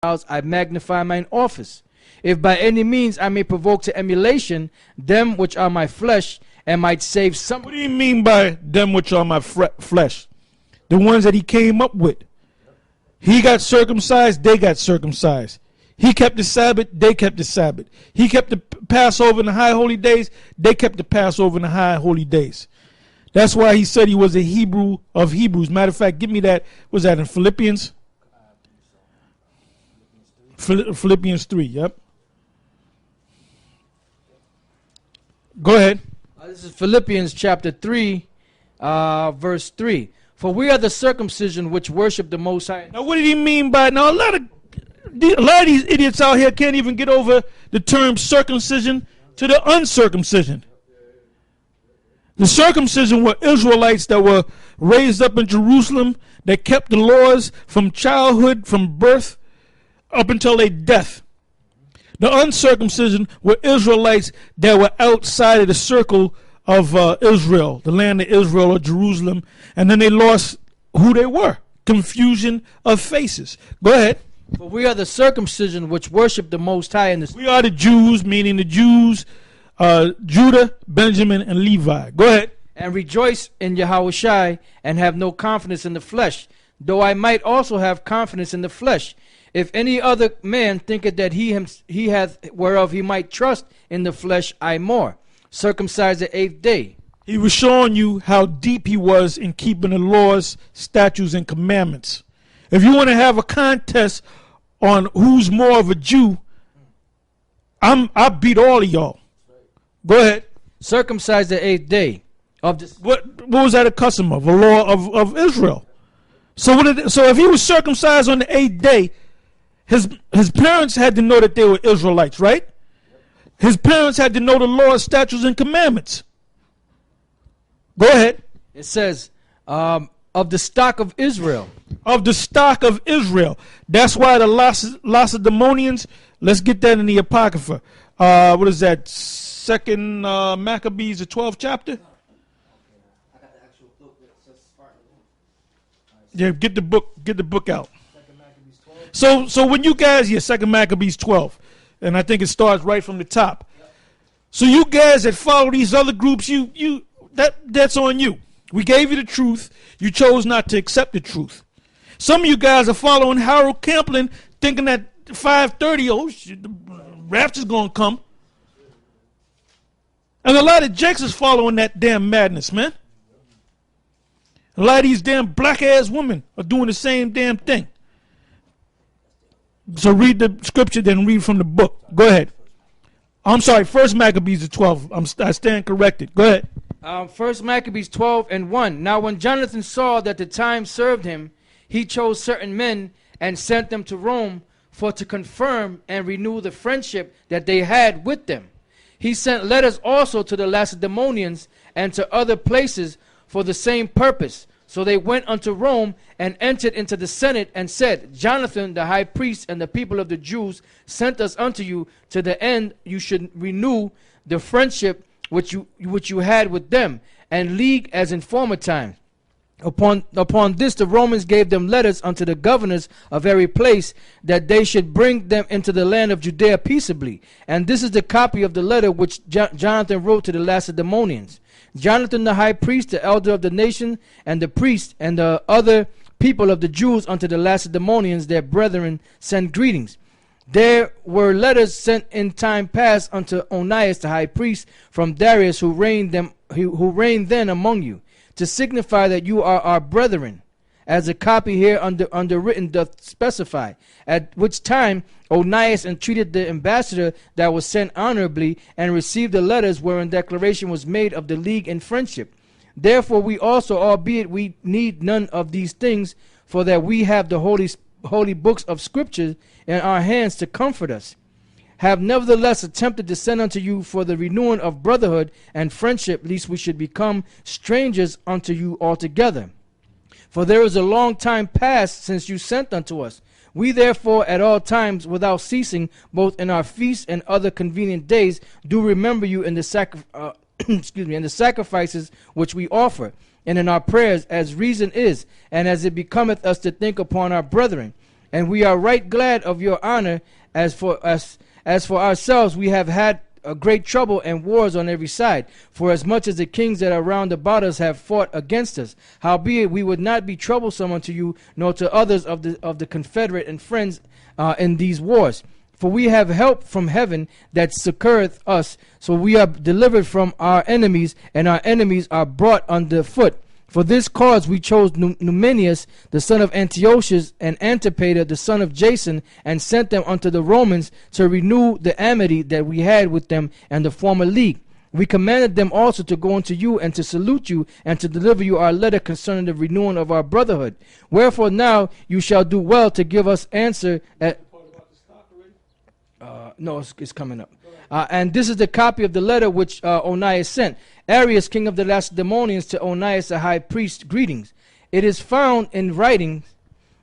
I magnify mine office. If by any means I may provoke to emulation them which are my flesh, and might save some. What do you mean by them which are my flesh? The ones that he came up with. He got circumcised, they got circumcised. He kept the Sabbath, they kept the Sabbath. He kept the Passover and the high holy days, they kept the Passover and the high holy days. That's why he said he was a Hebrew of Hebrews. Matter of fact, give me that. Was that in Philippians? Philippians 3, yep. Go ahead. This is Philippians chapter 3, verse 3. For we are the circumcision which worship the Most High. Now, what did he mean by? Now, a lot of these idiots out here can't even get over the term circumcision to the uncircumcision. The circumcision were Israelites that were raised up in Jerusalem, that kept the laws from childhood, from birth, up until their death. The uncircumcision were Israelites that were outside of the circle of Israel, the land of Israel or Jerusalem, and then they lost who they were. Confusion of faces. Go ahead. For we are the circumcision which worship the Most High in the. We are the Jews, meaning the Jews, Judah, Benjamin, and Levi. Go ahead. And rejoice in Yahushua, and have no confidence in the flesh, though I might also have confidence in the flesh. If any other man thinketh that he hath whereof he might trust in the flesh, I more. Circumcised the 8th day. He was showing you how deep he was in keeping the laws, statutes, and commandments. If you want to have a contest on who's more of a Jew, I beat all of y'all. Go ahead. Circumcised the 8th day. Of this. What was that a custom of? A law of Israel. So if he was circumcised on the 8th day, his parents had to know that they were Israelites, right? His parents had to know the laws, statutes, and commandments. Go ahead. It says, of the stock of Israel. Of the stock of Israel. That's why the Lacedaemonians, let's get that in the Apocrypha. What is that? Second Maccabees, the 12th chapter? Yeah, get the book out. So when you guys, Second Maccabees 12, and I think it starts right from the top. So you guys that follow these other groups, that's on you. We gave you the truth. You chose not to accept the truth. Some of you guys are following Harold Camplin, thinking that 5:30, oh shit, the rapture's gonna come. And a lot of jakes is following that damn madness, man. A lot of these damn black ass women are doing the same damn thing. So read the scripture, then read from the book. Go ahead. I'm sorry, First Maccabees 12. I stand corrected. Go ahead. First Maccabees 12 and 1. Now when Jonathan saw that the time served him, he chose certain men and sent them to Rome for to confirm and renew the friendship that they had with them. He sent letters also to the Lacedaemonians and to other places for the same purpose. So they went unto Rome and entered into the Senate and said, Jonathan, the high priest, and the people of the Jews sent us unto you to the end you should renew the friendship which you had with them, and league as in former times. Upon this the Romans gave them letters unto the governors of every place, that they should bring them into the land of Judea peaceably. And this is the copy of the letter which Jonathan wrote to the Lacedaemonians. Jonathan the high priest, the elder of the nation, and the priest, and the other people of the Jews unto the Lacedaemonians, their brethren, send greetings. There were letters sent in time past unto Onias the high priest from Darius, who reigned then among you, to signify that you are our brethren, as a copy here underwritten doth specify. At which time Onias entreated the ambassador that was sent honorably, and received the letters wherein declaration was made of the league and friendship. Therefore we also, albeit we need none of these things, for that we have the holy books of Scripture in our hands to comfort us, have nevertheless attempted to send unto you for the renewing of brotherhood and friendship, lest we should become strangers unto you altogether. For there is a long time past since you sent unto us. We therefore at all times without ceasing, both in our feasts and other convenient days, do remember you in the in the sacrifices which we offer, and in our prayers, as reason is, and as it becometh us to think upon our brethren. And we are right glad of your honor. As for us, as for ourselves, we have had a great trouble and wars on every side, for as much as the kings that are round about us have fought against us. Howbeit we would not be troublesome unto you, nor to others of the confederate and friends in these wars. For we have help from heaven that succoureth us, so we are delivered from our enemies, and our enemies are brought under foot. For this cause we chose Numenius, the son of Antiochus, and Antipater, the son of Jason, and sent them unto the Romans to renew the amity that we had with them and the former league. We commanded them also to go unto you and to salute you and to deliver you our letter concerning the renewing of our brotherhood. Wherefore now you shall do well to give us answer at... No, it's coming up. And this is the copy of the letter which Onias sent. Arius, king of the Lacedaemonians, to Onias the high priest, greetings. It is found in writings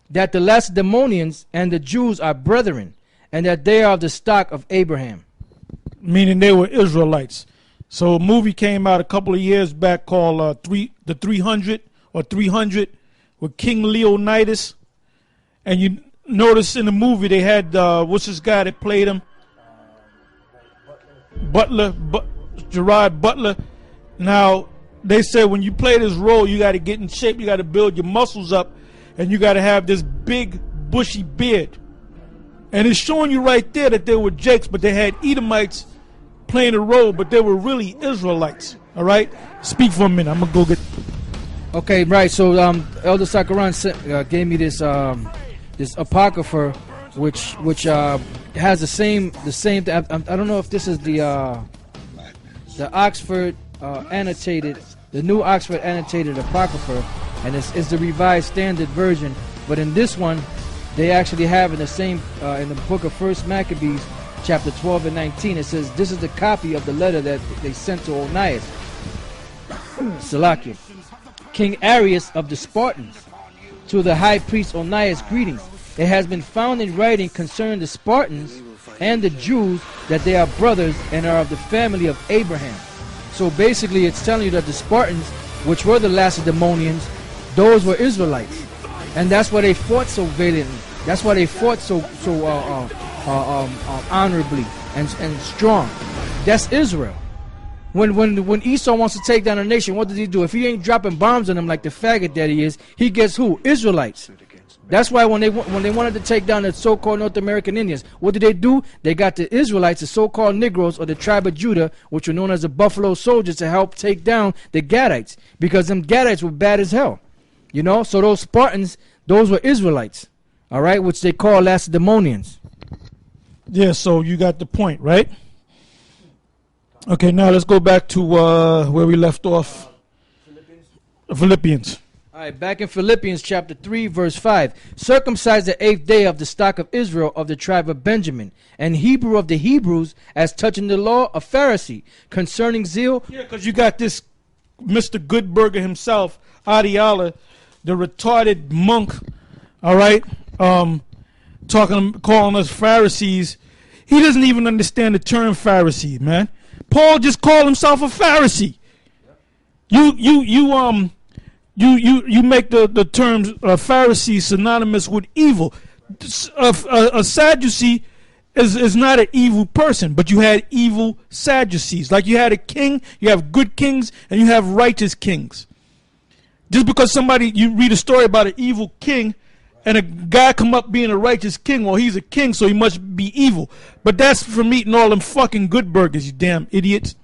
that the Lacedaemonians and the Jews are brethren, and that they are of the stock of Abraham. Meaning they were Israelites. So a movie came out a couple of years back called The 300 or 300 with King Leonidas. And you notice in the movie they had, what's this guy that played him? Gerard Butler. Now, they said when you play this role, you got to get in shape, you got to build your muscles up, and you got to have this big, bushy beard. And it's showing you right there that they were Jakes, but they had Edomites playing a role, but they were really Israelites. All right? Speak for a minute. I'm going to go get... Okay, right. So Elder Sakaran gave me this this apocrypha, which has the same. I don't know if this is the Oxford annotated, the new Oxford annotated apocrypha, and it's the Revised Standard Version. But in this one, they actually have in the same in the book of First Maccabees, chapter 12 and 19. It says this is the copy of the letter that they sent to Onias, Salakia, King Arius of the Spartans, to the high priest Onias, greetings. It has been found in writing concerning the Spartans and the Jews that they are brothers and are of the family of Abraham. So basically it's telling you that the Spartans, which were the Lacedaemonians, those were Israelites. And that's why they fought so valiantly. That's why they fought so honorably and strong. That's Israel. When Esau wants to take down a nation, what does he do? If he ain't dropping bombs on them like the faggot that he is, he gets who? Israelites. That's why when they wanted to take down the so-called North American Indians, what did they do? They got the Israelites, the so-called Negroes, or the tribe of Judah, which were known as the Buffalo Soldiers, to help take down the Gadites, because them Gadites were bad as hell. You know, so those Spartans, those were Israelites, all right, which they call Lacedaemonians. Yeah, so you got the point, right? Okay, now let's go back to where we left off. Philippians. All right, back in Philippians chapter 3, verse 5. Circumcised the 8th day of the stock of Israel of the tribe of Benjamin, and Hebrew of the Hebrews, as touching the law, a Pharisee, concerning zeal. Yeah, because you got this Mr. Goodburger himself, Adiala, the retarded monk, all right, calling us Pharisees. He doesn't even understand the term Pharisee, man. Paul just called himself a Pharisee. You make the term Pharisee synonymous with evil. A Sadducee is not an evil person, but you had evil Sadducees. Like you had a king, you have good kings, and you have righteous kings. Just because you read a story about an evil king, and a guy come up being a righteous king, well, he's a king, so he must be evil. But that's from eating all them fucking good burgers, you damn idiots.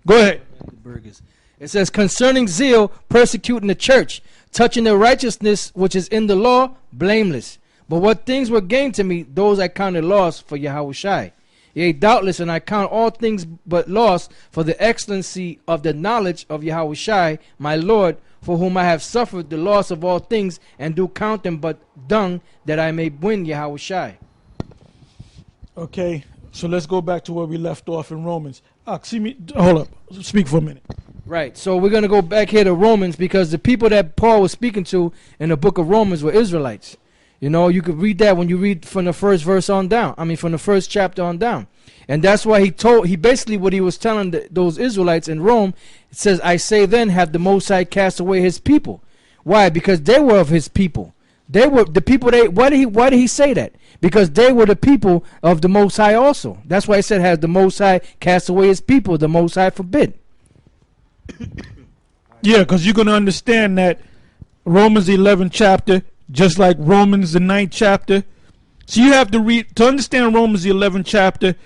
Go ahead. Burgers. It says, concerning zeal, persecuting the church, touching the righteousness which is in the law, blameless. But what things were gained to me, those I counted loss for Yahushai. Yea, doubtless, and I count all things but loss for the excellency of the knowledge of Yahushai, my Lord, for whom I have suffered the loss of all things, and do count them but dung, that I may win Yahushai. Okay, so let's go back to where we left off in Romans. Hold up, speak for a minute. Right, so we're going to go back here to Romans, because the people that Paul was speaking to in the book of Romans were Israelites. You know, you could read that when you read from the first verse on down. I mean, from the first chapter on down. And that's why he basically what he was telling those Israelites in Rome, it says, I say then, have the Most High cast away his people. Why? Because they were of his people. They were the people. Why did he say that? Because they were the people of the Most High also. That's why he said, has the Most High cast away his people, the Most High forbid. Yeah, because you're going to understand that Romans 11 chapter, just like Romans the 9th chapter. So you have to read, to understand Romans the 11th chapter,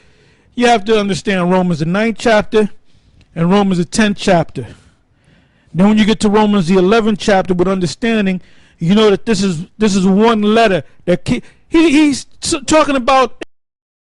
you have to understand Romans the 9th chapter and Romans the 10th chapter. Then when you get to Romans the 11th chapter with understanding, you know that this is one letter that he's talking about